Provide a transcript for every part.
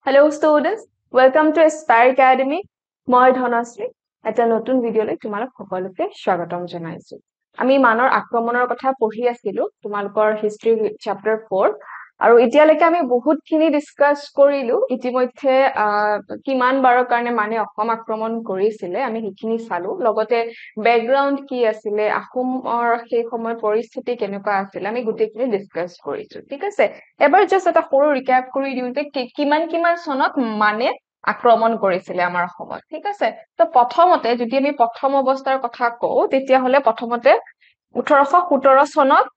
Hello students, welcome to Aspire Academy. মই ধনশ্ৰী এটা নতুন ভিডিঅলৈ তোমালোক সকলোকে স্বাগতম জনাইছো। আমি মানৰ আক্ৰমণৰ কথা পঢ়ি আছিলো তোমালোকৰ হিষ্ট্ৰী চেপ্টাৰ 4 আৰু এতিয়ালৈকে আমি বহুতখিনি ডিসকাস কৰিলো ইতিমধ্যে কিমান বাৰৰ কাৰণে মানে অসম আক্ৰমণ কৰিছিলে আমি সেইখিনি চালো লগতে ব্যাকগ্ৰাউণ্ড কি আছিল আহোমৰ সেই সময় পৰিস্থিতি কেনেকুৱা আছিল আমি গোটেইখিনি ডিসকাস কৰিছো ঠিক আছে এবাৰ জাস্ট এটা সৰু ৰিক্যাপ কৰি দিও যে কিমান সনত মানে আক্ৰমণ কৰিছিলে আমাৰ অসমত ঠিক আছে তো প্ৰথমতে যদি আমি প্ৰথম অৱস্থাৰ কথা কওঁ তেতিয়া হলে প্ৰথমতে 1817 চনত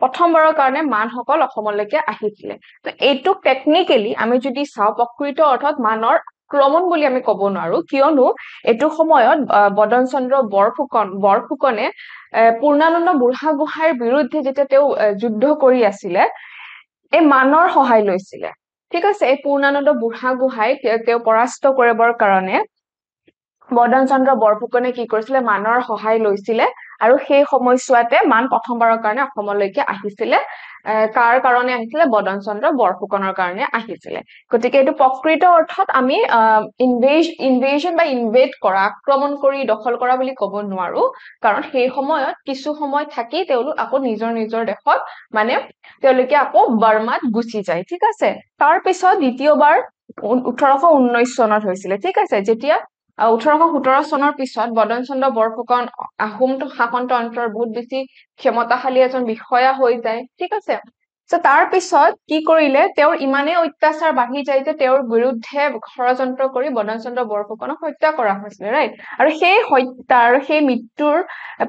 প্ৰথমবাৰৰ কাৰণে মানসকল অসমলৈকে আহিছিলে তো এইটো টেকনিক্যালি আমি যদি চাও প্ৰকৃত অৰ্থত মানৰ আক্ৰমণ বুলি আমি ক'ব নোৱাৰো কিয়নো এটো সময়ত বদন চন্দ্ৰ বৰফুকনে পূৰ্ণানন্দ বুঢ়াগোহাঁইৰ বিৰুদ্ধে যেতিয়া তেওঁ যুদ্ধ কৰি আছিল এই মানৰ সহায় লৈছিল ঠিক আছে এই পূৰ্ণানন্দ বুঢ়াগোহাঁইক তেওঁ পৰাস্ত কৰিবৰ কাৰণে বদন চন্দ্ৰ বৰফুকনে কি কৰিছিল মানৰ সহায় লৈছিল আৰু সেই সময়ছোৱাতে মান প্ৰথমবাৰৰ কাৰণে অসমলৈকে আহিছিল কাৰ কাৰণে আহিছিল বদন চন্দ্ৰ বৰফুকনৰ কাৰণে আহিছিল গতিকে এটো প্ৰকৃত অৰ্থত আমি ইনভেশন বা ইনভেড কৰা আক্ৰমণ কৰি দখল কৰা বুলি ক'ব নোৱাৰো কাৰণ সেই সময়ত কিছু সময় থাকি তেওঁলোক আকৌ নিজৰ দেশত মানে তেওঁলোকে আকৌ বাৰ্মাত গুচি যায় ঠিক আছে তাৰ পিছত দ্বিতীয়বাৰ 1819 চনত হৈছিল ঠিক আছে যেতিয়া 1817 চনৰ পিছত বদন চন্দ্ৰ বৰফুকন আহোম শাসনতন্ত্ৰৰ বহুত বেছি ক্ষমতাশালী এজন বিষয়া হৈ যায় ঠিক আছে সো তাৰ পিছত কি কৰিলে তেওঁৰ ইমানে অত্যাচাৰ বাঢ়ি যায় যে তেওঁৰ বিৰুদ্ধে ষড়যন্ত্ৰ কৰি বদন চন্দ্ৰ বৰফুকনক হত্যা কৰা হৈছিল ৰাইট আৰু সেই হত্যাৰ সেই মৃত্যুৰ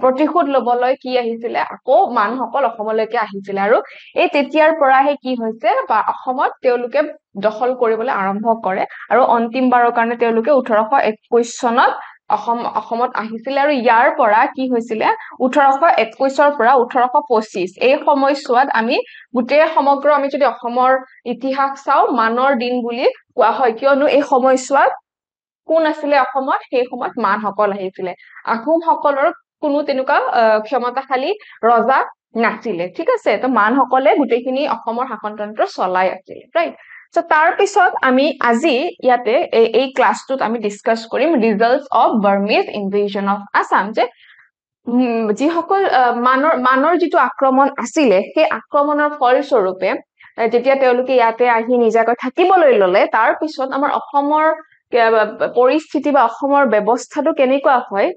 প্ৰতিশোধ লবলৈ কি আহিছিল আকৌ মানসকল অসমলৈকে আহিছিল আৰু এই তেতিয়াৰ পৰাহে কি হৈছে বা অসমত তেওঁলোকে দখল কৰিবলৈ আৰম্ভ কৰে আৰু অন্তিমবাৰৰ কাৰণে তেওঁলোকে 1821 চনত অসমত আহিছিল আৰু ইয়াৰ পৰা কি হৈছিল 1821 ৰ পৰা 1825 এই সময়ছোৱাত আমি গোটেই সমগ্ৰ আমি যদি অসমৰ ইতিহাস চাও মানৰ দিন বুলি কোৱা হয় কিয়নো এই সময়ছোৱাত কোন আছিল অসমত সেই সময়ত মানসকল আহিছিল আহোম সকলৰ কোনো তেনেকুৱা ক্ষমতাশালী ৰজা নাছিলে ঠিক আছে তো মানসকলে গোটেইখিনি অসমৰ শাসনতন্ত্ৰ চলাই আছিল ৰাইট সো তাৰ পিছত আমি আজি ইয়াতে এই ক্লাছটোত আমি ডিসকাস কৰিম results of Burmese invasion of Assam যে যি সকল মানৰ যেটো আক্ৰমণ আছিল সেই আক্ৰমণৰ ফলস্বৰূপে যেতিয়া তেওঁলোকে ইয়াতে আহি নিজাকৈ থাকিবলৈ ললে তাৰ পিছত আমাৰ অসমৰ পৰিস্থিতি বা অসমৰ ব্যৱস্থাটো কেনেকুৱা হয়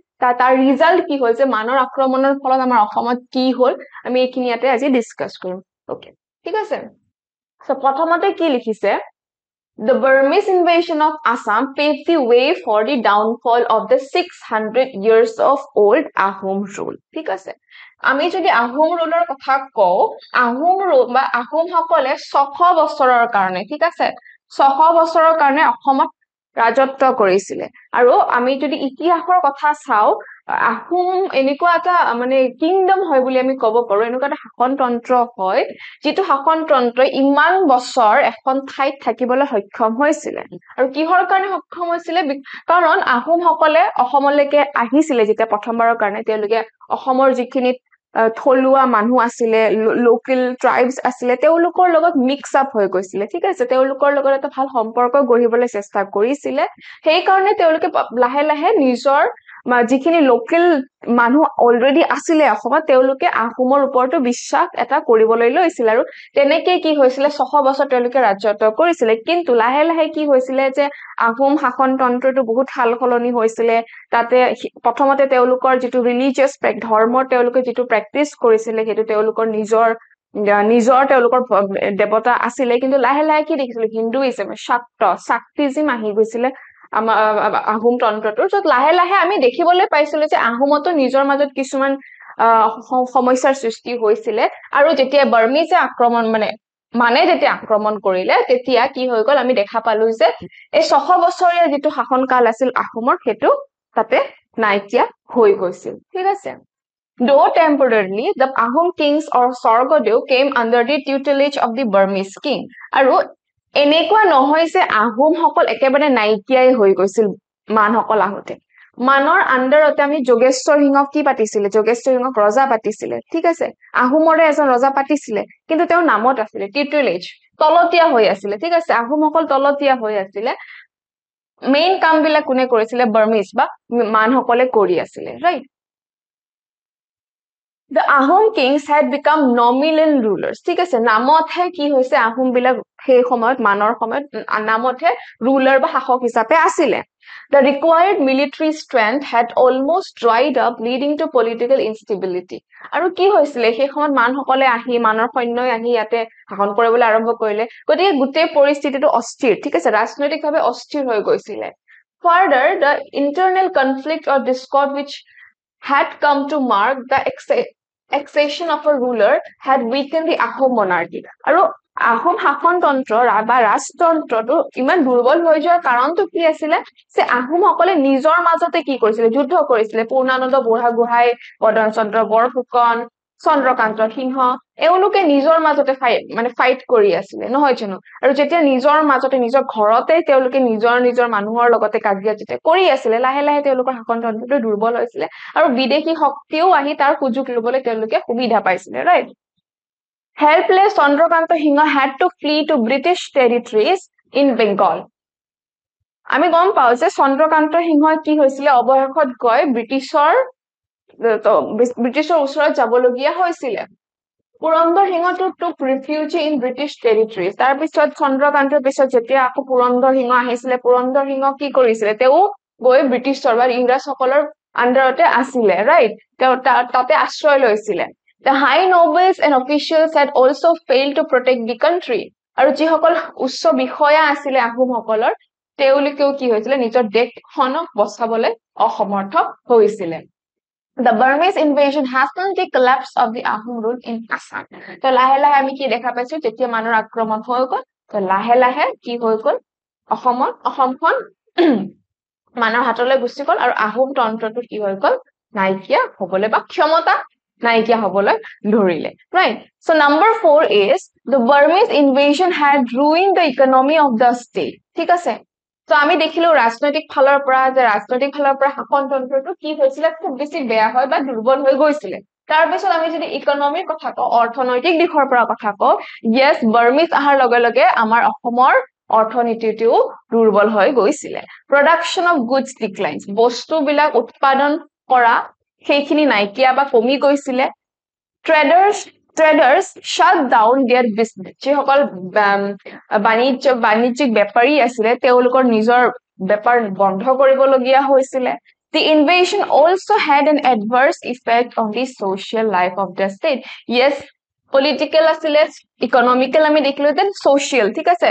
তাৰ ৰিজাল্ট কি হ'ল যে মানৰ আক্ৰমণৰ ফলত আমাৰ অসমত কি হ'ল আমি এইখিনি ইয়াতে আজি ডিসকাস কৰিম ওকে ঠিক আছে সো প্ৰথমতে কি লিখিছে The Burmese invasion of Assam paved the way for the downfall of the 600 years of old Ahom rule. ঠিক আছে আমি যদি আহোম ৰুলৰ কথা কও আহোম ৰুল বা আহোম সকলে 600 বছৰৰ কাৰণে ঠিক আছে 600 বছৰৰ কাৰণে অসমত ৰাজত্ব কৰিছিল আৰু আমি যদি ইতিহাসৰ কথা চাও আহোম এনেকুৱা এটা মানে কিংডম হয় বুলি আমি ক'ব পাৰো এনেকুৱা এটা শাসনতন্ত্ৰ হয় যেটো শাসনতন্ত্ৰ ইমান বছৰ এখন ঠাইত থাকিবলৈ সক্ষম হৈছিল আৰু কিহৰ কাৰণে সক্ষম হৈছিল কাৰণ আহোম সকলে অসমলৈকে আহিছিল যেতিয়া প্ৰথমবাৰৰ কাৰণে তেওঁলোকে অসমৰ যিখিনি থলুৱা মানুহ আছিল লোকেল ট্ৰাইবস আছিল তেওঁলোকৰ লগত মিক্স আপ হৈ গৈছিল ঠিক আছে তেওঁলোকৰ লগত এটা ভাল সম্পৰ্ক গঢ়িবলৈ চেষ্টা কৰিছিল সেই কাৰণে তেওঁলোকে লাহে লাহে নিজৰ যিখিনি লোকেল মানুহ অলৰেডি আছিল অসমত তেওঁলোকে আহোমৰ ওপৰতো বিশ্বাস এটা কৰিবলৈ লৈছিল আৰু তেনেকৈ কি হৈছিল 600 বছৰ তেওঁলোকে ৰাজত্ব কৰিছিল কিন্তু লাহে লাহে কি হৈছিল যে আহোম শাসনতন্ত্ৰটো বহুত হালসলনি হৈছিল তাতে প্ৰথমতে তেওঁলোকৰ যেটো ৰিলিজিয়াছ ধৰ্মৰ তেওঁলোকে যেটো প্ৰেক্টিস কৰিছিল হেতু তেওঁলোকৰ নিজৰ তেওঁলোকৰ দেৱতা আছিল কিন্তু লাহে লাহে কি দেখিছিল হিন্দুইজম শাক্তিজম আহি গৈছিল আহোম তন্ত্ৰটো যত লাহে লাহে আমি দেখিবলৈ পাইছিল যে আহোমতো নিজৰ মাজত কিছুমান সমস্যাৰ সৃষ্টি হৈছিল আৰু যেতিয়া বাৰ্মিজে আক্ৰমণ মানে যেতিয়া আক্ৰমণ কৰিলে তেতিয়া কি হৈ গল আমি দেখা পালো যে এই 600 বছৰীয়া যেটো শাসনকাল আছিল আহোমৰ হেতু তাতে নাইকিয়া হৈ গৈছিল ঠিক আছে Though temporarily, the Ahom kings or Sorgodew came under the tutelage of the Burmese king. আৰু এনেকুৱা নহয় যে আহোম সকল একেবাৰে নাইকিয়াই হৈ গৈছিল মানসকল আহোতে মানৰ আন্ডাৰতে আমি যোগেশ্বৰ সিংহক কি পাতিছিল যোগেশ্বৰ সিংহক ৰজা পাতিছিল ঠিক আছে আহোমৰে এজন ৰজা পাতিছিল কিন্তু তেওঁৰ নামত আছিল টিউটেলেজ তলতীয়া হৈ আছিলে ঠিক আছে আহোমসকল তলতীয়া হৈ আছিলে মেইন কাম বিলাক কোনে কৰিছিলে বাৰ্মিজ বা মানসকলে কৰি আছিলে right The Ahom kings had become nominal rulers. ঠিক আছে নামতহে কি হৈছে আহোম বিলাক সেই সময়ত মানৰ সময়ত নামতহে ruler বা শাসক হিচাপে আছিলে The required military strength had almost dried up leading to political instability আৰু কি হৈছিলে সেই সময়ত মানসকলে আহি মানৰ সৈন্যই আহি ইয়াতে শাসন কৰিবলৈ আৰম্ভ কৰিলে গতিকে গোটেই পৰিস্থিতিটো অস্থিৰ ঠিক আছে ৰাজনৈতিকভাৱে অস্থিৰ হৈ গৈছিলে Further the internal conflict or discord which had come to mark the accession of a ruler had weakened the Ahom monarchy. আৰু আহোম শাসনতন্ত্ৰ বা ৰাজতন্ত্ৰটো ইমান দুৰ্বল হৈ যোৱাৰ কাৰণটো কি আছিলে যে আহোমসকলে নিজৰ মাজতে কি কৰিছিলে যুদ্ধ কৰিছিলে পূৰ্ণানন্দ বুঢ়াগোহাঁই পদন চন্দ্ৰ বৰফুকন চন্দ্ৰকান্ত সিংহ এওঁলোকে নিজৰ মাজতে ফাইট কৰি আছিলে নহয় জানো আৰু যেতিয়া নিজৰ মাজতে নিজৰ ঘৰতে তেওঁলোকে নিজৰ মানুহৰ লগতে কাজিয়া যেতিয়া কৰি আছিলে লাহে লাহে তেওঁলোকৰ শাসনতন্ত্ৰটো দুৰ্বল হৈছিলে আৰু বিদেশী শক্তিও আহি তাৰ সুযোগ লবলৈ তেওঁলোকে সুবিধা পাইছিলে right Helpless Chandrakanta Singha had to flee to British territories in Bengal. আমি গম পাও যে চন্দ্ৰকান্ত সিংহই কি হৈছিলে অবশেষত গৈ ব্ৰিটিছৰ ওচৰত যাবলগীয়া হৈছিলে Purandar সিংহটো took refuge in British territories তাৰ পিছত চন্দ্ৰকান্তৰ পিছত যেতিয়া আকৌ পুৰন্দৰ সিংহ আহিছিলে পুৰন্দৰ সিংহ কি কৰিছিলে তেওঁ গৈ ব্ৰিটিছৰ বা ইংৰাজসকলৰ আন্ডাৰতে আছিলে ৰাইট তেওঁ তাতে আশ্ৰয় লৈছিলে The high nobles and officials had also failed to protect the country. আৰু যিসকল উচ্চ বিষয়া আছিলে আহোমসকলৰ তেওঁলোকেও কি হৈছিলে নিজৰ দেশখনক বচাবলৈ অসমৰ্থ হৈছিলে The Burmese invasion hastened the collapse of the Ahom rule in Assam. তো লাহে লাহে আমি কি দেখা পাইছো যেতিয়া মানৰ আক্ৰমণ হৈ গ'ল তো লাহে লাহে কি হৈ গ'ল অসমখন মানৰ হাতলৈ গুচি গ'ল আৰু আহোম তন্ত্ৰটো কি হৈ গ'ল নাইকিয়া হ'বলৈ বা ক্ষমতা নাইকিয়া হ'বলৈ ধৰিলে right so number 4 is the Burmese invasion had ruined the economy of the state ঠিক আছে তো আমি দেখিলো ৰাজনৈতিক ফালৰ পৰা শাসনতন্ত্ৰটো কি হৈছিল খুব বেছি বেয়া হয় বা দুৰ্বল হৈ গৈছিল তাৰ পিছত আমি যদি ইকোনমিৰ কথা কওঁ অৰ্থনৈতিক দিশৰ পৰা কথা কওঁ yes Burmese আহাৰ লগে লগে আমাৰ অসমৰ অৰ্থনীতিটো দুৰ্বল হৈ গৈছিল production of goods declines বস্তু বিলাক উৎপাদন কৰা সেইখিনি নাইকিয়া বা কমি গৈছিল traders shut down their business যিসকল বাণিজ্যিক বেপাৰী আছিল তেওঁলোকৰ নিজৰ বেপাৰ বন্ধ কৰিবলগীয়া হৈছিল The invasion also had an adverse effect on the social life of the state. Yes, political asile, economical আমি দেখিলো then social ঠিক আছে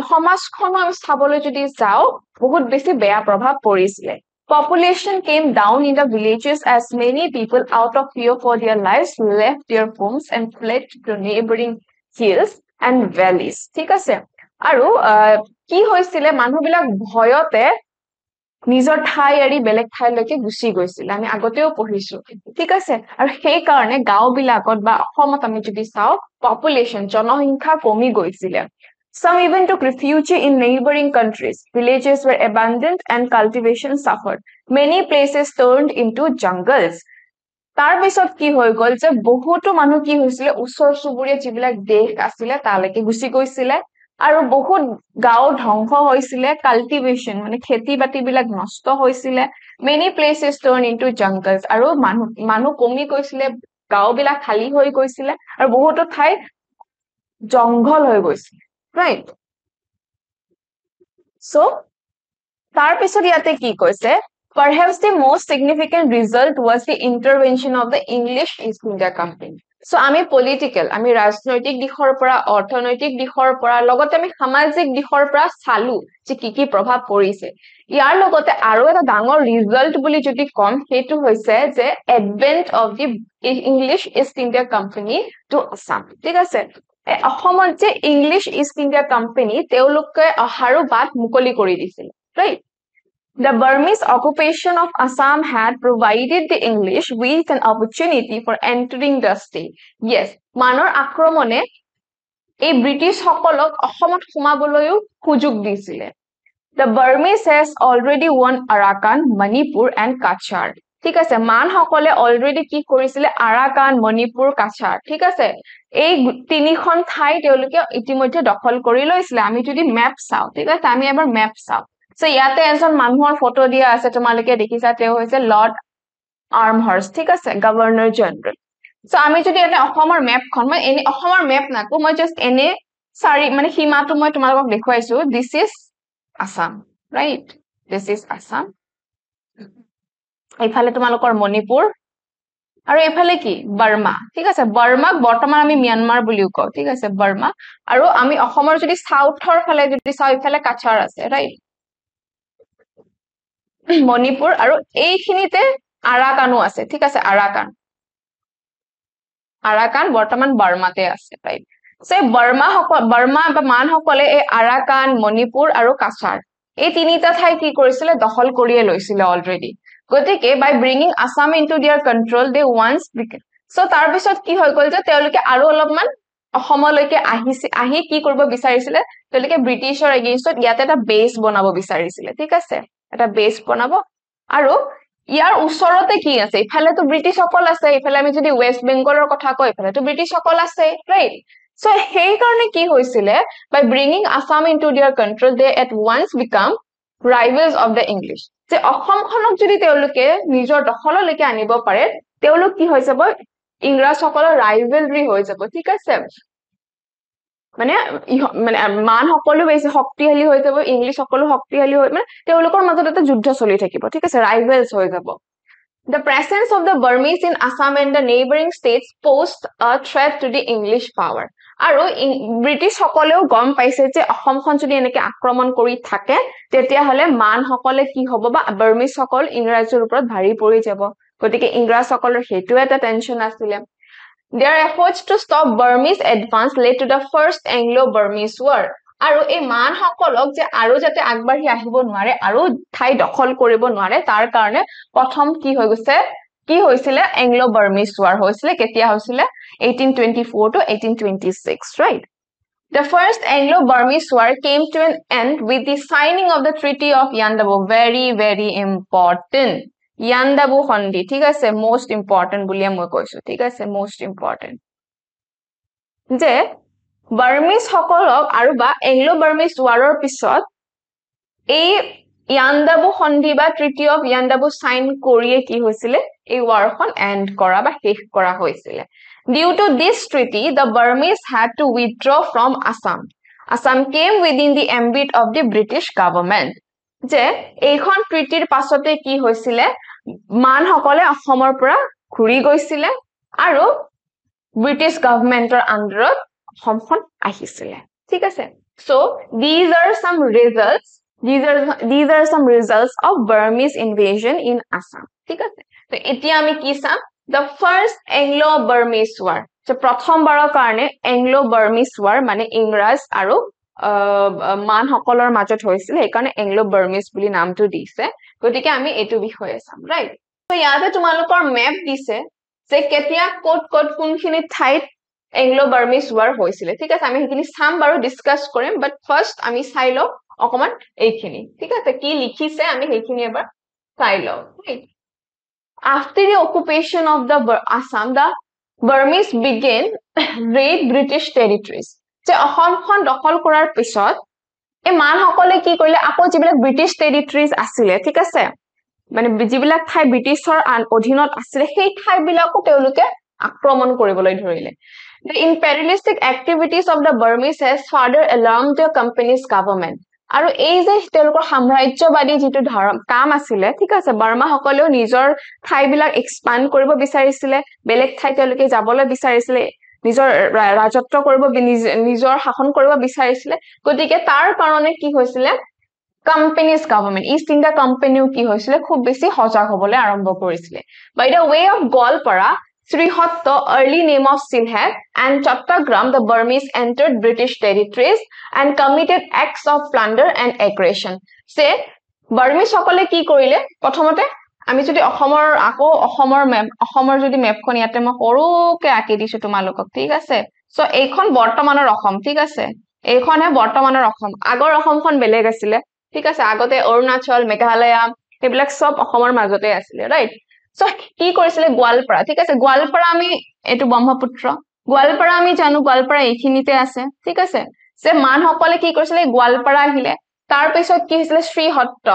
সমাজখনৰ স্থাবলৈ যদি যাও বহুত বেছি বেয়া প্ৰভাৱ পৰিছিল Population came down in the villages as many people out of fear for their lives left their homes and fled to neighboring hills and valleys. ঠিক আছে আৰু কি হৈছিল মানুহবিলাক ভয়তে নিজৰ ঠাই এৰি বেলেগ ঠাইলৈকে গুচি গৈছিল আমি আগতেও পঢ়িছো ঠিক আছে আৰু সেই কাৰণে গাঁওবিলাকত বা অসমত আমি যদি চাও পপুলেশন জনসংখ্যা কমি গৈছিল Some even took refuge in neighboring countries. Villages were abandoned and cultivation suffered. Many places turned into jungles. তাৰ পিছত কি হৈ গল যে বহুতো মানুহ কি হৈছিল উচ্চৰ সুবুৰীয়া যিবিলাক দেশ আছিল তালৈকে গুচি গৈছিল আৰু বহুত গাঁও ধ্বংস হৈছিল কাল্টিভেশন মানে খেতি বাতি বিলাক নষ্ট হৈছিল many places turned into jungles আৰু মানুহ কমি গৈছিল গাঁও বিলাক খালি হৈ গৈছিল আৰু বহুতো ঠাই জংগল হৈ গৈছিল right so তাৰ পিছত ইয়াতে কি কৈছে Perhaps the most significant result was the intervention of the English East India Company. So আমি political, আমি ৰাজনৈতিক দিশৰ পৰা অৰ্থনৈতিক দিশৰ পৰা লগতে আমি সামাজিক দিশৰ পৰা চালু যে কি প্ৰভাৱ পৰিছে ইয়াৰ লগতে আৰু এটা ডাঙৰ ৰিজাল্ট বুলি যদি কম সেইটো হৈছে যে advent of the English East India Company to Assam ঠিক আছে অসমত যে English East India Company তেওঁলোকে অহাৰো বাট মুকলি কৰি দিছিল right The Burmese occupation of Assam had provided the English with an opportunity for entering the state. Yes, মানৰ আক্ৰমণে এই ব্ৰিটিছ সকলক অসমত সোমাবলৈও সুযোগ দিছিলে The Burmese has already won Arakan, Manipur and Kachar. ঠিক আছে মান সকলে অলৰেডি কি কৰিছিলে আৰাকান মণিপুৰ কাছাৰ ঠিক আছে এই তিনিখন ঠাই তেওঁলোকে ইতিমধ্যে দখল কৰি লৈছিলে আমি যদি মেপ চাও ঠিক আছে আমি এবাৰ মেপ চাও সো ইয়াতে এজন মানুহৰ ফটো দিয়া আছে তোমালোকে দেখিছা তেওঁ হৈছে লৰ্ড আৰ্মহাৰ্ষ্ট ঠিক আছে গভৰ্ণৰ জেনেৰেল সো আমি যদি এটা অসমৰ মেপখন মই এনে অসমৰ মেপ নাকো মই জাস্ট এনে সাৰি মানে সীমাটো মই তোমালোকক দেখুৱাইছো this is Assam right this is Assam এইফালে তোমালোকৰ মণিপুৰ আৰু এইফালে কি বাৰ্মা ঠিক আছে বাৰ্মাক বৰ্তমান আমি ম্যানমাৰ বুলিও কওঁ ঠিক আছে বাৰ্মা আৰু আমি অসমৰ যদি সাউথৰ ফালে যদি চাও ইফালে কাছাৰ আছে ৰাইট মণিপুৰ আৰু এইখিনিতে আৰাকানো আছে ঠিক আছে আৰাকান বৰ্তমান বাৰ্মাতে আছে ৰাইট সো বাৰ্মা বা মান সকলে এই আৰাকান মণিপুৰ আৰু কাছাৰ এই তিনিটা ঠাই কি কৰিছিলে দখল কৰিয়ে লৈছিলে অলৰেডি গতিকে by bringing Assam into their control they once so তাৰ পিছত কি হৈ গল যে তেওঁলোকে আৰু অলপমান অসমলৈকে আহি কি কৰিব বিচাৰিছিলে তেওঁলোকে ব্ৰিটিছৰ এগেইনষ্টত ইয়াতে এটা বেছ বনাব বিচাৰিছিলে ঠিক আছে এটা বেছ বনাব আৰু ইয়াৰ ওচৰতে কি আছে ইফালেতো ব্ৰিটিছ সকল আছে ইফালে আমি যদি ওয়েস্ট বেংগলৰ কথা কই ইফালেতো ব্ৰিটিছ সকল আছে ৰাইট সো সেই কাৰণে কি হৈছিলে by bringing Assam into their control they at once become rivals of the English যে অসমখনক যদি তেওঁলোকে নিজৰ দখললৈকে আনিব পাৰে তেওঁলোক কি হৈ যাব ইংৰাজ সকলৰ ৰাইভেলৰি হৈ যাব ঠিক আছে মানে মান সকলো বেছি শক্তিশালী হৈ যাব ইংলিছ সকলো শক্তিশালী হৈ মানে তেওঁলোকৰ মাজত এটা যুদ্ধ চলি থাকিব ঠিক আছে ৰাইভেলছ হৈ যাব The presence of the Burmese in Assam and the neighboring states posed a threat to the English power. আৰু ব্ৰিটিছ সকলেও গম পাইছে যে অসমখন যদি এনেকে আক্ৰমণ কৰি থাকে তেতিয়া হলে মান সকলে কি হ'ব বা বাৰ্মিজ সকল ইংৰাজৰ ওপৰত ভাৰী পৰি যাব গতিকে ইংৰাজ সকলৰ হেতু এটা টেনচন আছিল Their efforts to stop Burmese advance led to the first Anglo-Burmese War. আৰু এই মান সকলক যে আৰু যাতে আগবাঢ়ি আহিব নোৱাৰে আৰু ঠাই দখল কৰিব নোৱাৰে তাৰ কাৰণে প্ৰথম কি হৈ গৈছে কি হৈছিলে Anglo-Burmese War হৈছিলে কেতিয়া হৈছিলে 1824 to 1826 right The first Anglo-Burmese War came to an end with the signing of the Treaty of Yandabu very important Yandabu Sandhi ঠিক আছে most important বুলিয়ে মই কৈছো ঠিক আছে most important যে বাৰ্মিজ সকলক আৰু বা এংলো-বাৰ্মিজ ওয়াৰৰ পিছত এই ইয়ান্দাবু সন্ধি বা ট্ৰিটি অফ ইয়ান্দাবু সাইন কৰিয়ে কি হৈছিল এই ওয়াৰখন এন্ড কৰা বা শেষ কৰা হৈছিল Due to this treaty the Burmese had to withdraw from Assam Assam came within the ambit of the British government যে এইখন ট্ৰিটিৰ পাছতে কি হৈছিল মান সকলে অসমৰ পৰা ঘুৰি গৈছিল আৰু ব্ৰিটিছ গভৰ্ণমেন্টৰ আন্ডাৰত অসমখন আহিছিল ঠিক আছে so these are some results of Burmese invasion in Assam ঠিক আছে তো এতিয়া আমি কি চাম the first Anglo-Burmese War so প্ৰথমবাৰৰ কাৰণে Anglo-Burmese War মানে ইংৰাজ আৰু মান সকলৰ মাজত হৈছিল এই কাৰণে Anglo-Burmese বুলি নামটো দিছে গতিকে আমি এটো বিষয়ে চাম ৰাইট তো ইয়াতে তোমালোকৰ মেপ দিছে যে কেতিয়া কোট কোনখিনি ঠাইত Anglo-Burmese War হৈছিল ঠিক আছে আমি হেখিনি সাম বাৰু ডিসকাস কৰিম বাট ফাৰ্স্ট আমি চাই লও অকমান এইখিনি ঠিক আছে কি লিখিছে আমি হেখিনি এবাৰ চাই লও right After the occupation of the Assam the Burmese began raid British territories যে অসমখন দখল কৰাৰ পিছত এই মান সকলে কি কৰিলে আকৌ যিবিলাক ব্ৰিটিছ টেৰিটৰিজ আছিল ঠিক আছে মানে যিবিলাক ঠাই ব্ৰিটিছৰ অধীনত আছিল সেই ঠাইবিলাকো তেওঁলোকে আক্ৰমণ কৰিবলৈ ধৰিলে The imperialistic activities of the Burmese has further alarmed the company's government আৰু এই যে তেওঁলোকৰ সাম্ৰাজ্যবাদী যেটো কাম আছিল ঠিক আছে বাৰ্মা সকলেও নিজৰ ঠাইবিলাক এক্সপান্ড কৰিব বিচাৰিছিল বেলেগ ঠাই তেওঁলোকে যাবলৈ বিচাৰিছিল নিজৰ ৰাজত্ব কৰিব নিজৰ শাসন কৰিব বিচাৰিছিল গতিকে তাৰ কাৰণে কি হৈছিল company's government East India Company কি হৈছিল খুব বেছি সজাগ হ'বলৈ আৰম্ভ কৰিছিল By the way of Golpara Srihatta early name of Silhet and Chattagram the Burmese entered British territories and committed acts of plunder and aggression say Burmese সকলে কি কৰিলে প্ৰথমতে আমি যদি অসমৰ যদি মেপখন ইয়াতে মই সৰুকে আঁকি দিছো তোমালোকক ঠিক আছে সো এইখন বৰ্তমানৰ অসম ঠিক আছে এইখনে বৰ্তমানৰ অসম আগৰ অসমখন বেলেগ আছিল ঠিক আছে আগতে অৰুণাচল মেঘালয় এইবিলাক সব অসমৰ মাজতে আছিল ৰাইট সো কি কৰিছিলে গোৱালপাৰা ঠিক আছে গোৱালপাৰা আমি এটো ব্ৰহ্মপুত্ৰ গোৱালপাৰা আমি জানো গোৱালপাৰা এইখিনিতে আছে ঠিক আছে যে মানসকলে কি কৰিছিলে গোৱালপাৰা আহিলে তাৰ পিছত কি হৈছিলে শ্ৰীহট্ট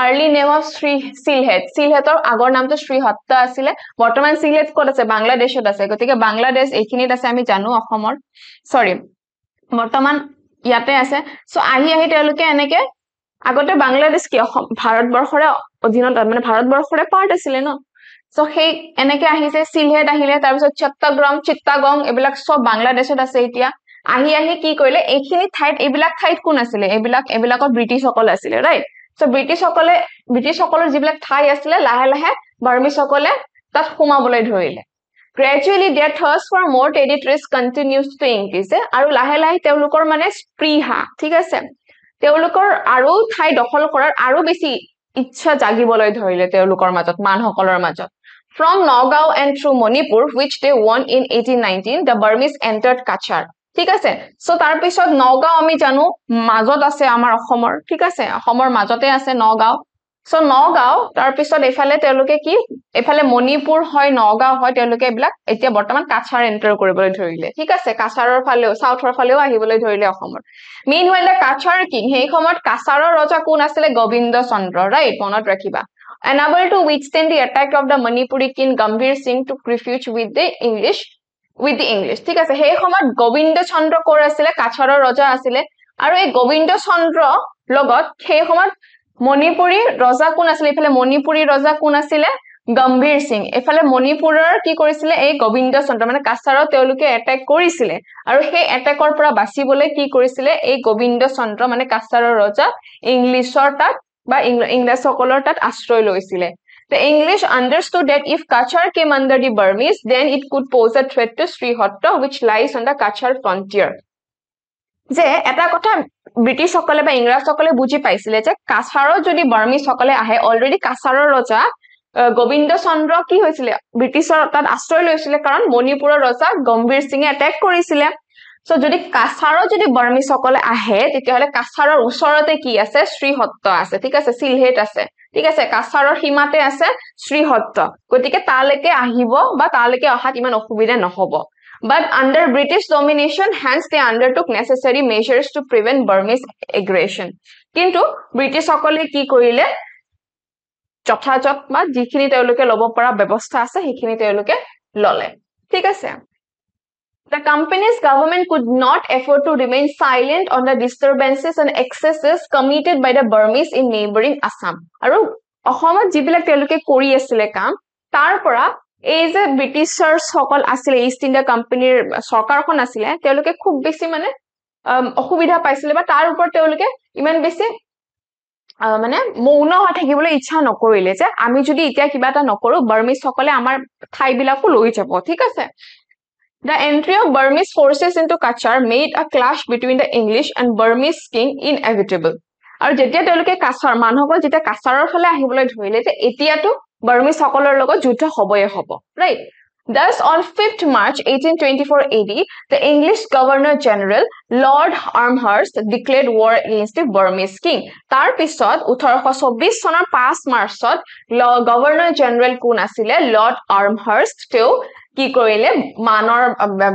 আৰ্লি নেম অফ সিলহেটৰ আগৰ নামটো শ্ৰীহট্ট আছিলে বৰ্তমান সিলহেট ক'ত আছে বাংলাদেশত আছে গতিকে বাংলাদেশ এইখিনিত আছে আমি জানো অসমৰ সৰি বৰ্তমান ইয়াতে আছে সো আহি তেওঁলোকে এনেকে আগতে বাংলাদেশ কি ভাৰতবৰ্ষৰে অধীনত মানে ভাৰতবৰ্ষৰে পাৰ্ট আছিলে ন সো সেই এনেকে আহিছে সিলহেট আহিলে তাৰ পিছত চিত্তাগং এইবিলাক সব বাংলাদেশত আছে এতিয়া আহি কি কৰিলে এইখিনি ঠাইত এইবিলাক ঠাইত কোন আছিলে এইবিলাকত ব্ৰিটিছসকল আছিলে ৰাইট সো ব্ৰিটিছসকলৰ যিবিলাক ঠাই আছিলে লাহে লাহে বাৰ্মিছসকলে তাত সোমাবলৈ ধৰিলে Gradually, their thirst for more territories continues to increase. আৰু লাহে লাহে তেওঁলোকৰ মানে স্পৃহা ঠিক আছে তেওঁলোকৰ আৰু ঠাই দখল কৰাৰ আৰু বেছি ইচ্ছা জাগিবলৈ ধৰিলে তেওঁলোকৰ মাজত মানসকলৰ মাজত From Nagaon and through Manipur, which they won in 1819, the Burmese entered Kachar. ঠিক আছে সো তাৰ পিছত নগাঁও আমি জানো মাজত আছে আমাৰ অসমৰ ঠিক আছে অসমৰ মাজতে আছে নগাঁও সো নগাঁও তাৰ পিছত এফালে তেওঁলোকে কি এফালে মণিপুৰ হয় নগাঁও হয় তেওঁলোকে এইবিলাক এতিয়া বৰ্তমান কাছাৰ এন্টাৰ কৰিবলৈ ধৰিলে ঠিক আছে কাছাৰৰ ফালেও সাউথৰ ফালেও আহিবলৈ ধৰিলে অসমৰ meanwhile the Kachar king সেই সময়ত কাছাৰৰ ৰজা কোন আছিলে গোবিন্দ চন্দ্ৰ ৰাইট মনত ৰাখিবা unable to withstand the attack of the Manipuri king Gambhir Singh took refuge with the English ঠিক আছে সেই সময়ত গোবিন্দ চন্দ্ৰ কোৰ আছিলে কাছাৰৰ ৰজা আছিলে আৰু এই গোবিন্দ চন্দ্ৰ লগত সেই সময়ত মণিপুৰী ৰজা কোন আছিল এফালে মণিপুৰী ৰজা কোন আছিল গম্ভীৰ সিং এফালে মণিপুৰৰ কি কৰিছিল এই গোবিন্দ চন্দ্ৰ মানে কাছাৰত তেওঁলোকে এটাক কৰিছিল আৰু সেই এটাকৰ পৰা বাচিবলৈ কি কৰিছিল এই গোবিন্দ চন্দ্ৰ মানে কাছাৰৰ ৰজা ইংলিছৰ তাত বা ইংৰাজসকলৰ তাত আশ্ৰয় লৈছিল The English understood that if Kachar came under the Burmese, then it could pose a threat to Srihotta, which lies on the Kachar frontier. যে এটা কথা ব্ৰিটিছ সকলে বা ইংৰাজ সকলে বুজি পাইছিলে যে কাছাৰৰ যদি বাৰ্মিছ সকলে আহে অলৰেডি কাছাৰৰ ৰজা গোবিন্দ চন্দ্ৰ কি হৈছিল ব্ৰিটিছৰ তাত আশ্ৰয় লৈছিল কাৰণ মণিপুৰৰ ৰজা গম্ভীৰ সিংহে এটেক কৰিছিল সো যদি কাছাৰৰ যদি বাৰ্মিছ সকলে আহে তেতিয়াহলে কাছাৰৰ ওচৰতে কি আছে শ্ৰীহট্ট আছে ঠিক আছে সিলহেট আছে ঠিক আছে কাছাৰৰ সীমাতে আছে শ্ৰীহট্ট গতিকে তালৈকে আহিব বা তালৈকে অহাত ইমান অসুবিধা নহব But under British domination, hence they undertook necessary measures to prevent Burmese aggression. কিন্তু ব্ৰিটিছ সকলে কি কৰিলে যথাযথ বা যিখিনি তেওঁলোকে ল'ব পৰা ব্যৱস্থা আছে সেইখিনি তেওঁলোকে ললে ঠিক আছে The company's government could not afford to remain silent on the disturbances and excesses committed by the Burmese in neighboring Assam. আৰু অসমত যিবিলাক তেওঁলোকে কৰি আছিলে কাম তাৰ পৰা এই যে ব্ৰিটিছৰ সকল আছিল ইষ্ট ইণ্ডিয়া কোম্পানীৰ সৰকাৰখন আছিল তেওঁলোকে খুব বেছি মানে অসুবিধা পাইছিল বা তাৰ ওপৰত তেওঁলোকে ইমান বেছি মানে মৌন হৈ থাকিবলৈ ইচ্ছা নকৰিলে যে আমি যদি এতিয়া কিবা এটা নকৰো বাৰ্মিছ সকলে আমাৰ ঠাইবিলাকো লৈ যাব ঠিক আছে The entry of Burmese forces into Kachar made a clash between the English and Burmese king inevitable. আৰু যেতিয়া তেওঁলোকে কাছাৰ মানুহসকল যেতিয়া কাছাৰৰ ফালে আহিবলৈ ধৰিলে যে এতিয়াতো বাৰ্মিছ সকলৰ লগত যুদ্ধ হবয়ে হব right Thus on 5th March 1824 AD the English Governor General Lord Armhurst declared war against the Burmese king তাৰ পিছত 1824 চনৰ 5 মাৰ্চত গভৰ্ণৰ জেনেৰেল কোন আছিল লৰ্ড আৰ্মহাৰ্ষ্ট তেওঁ কি কৰিলে মানৰ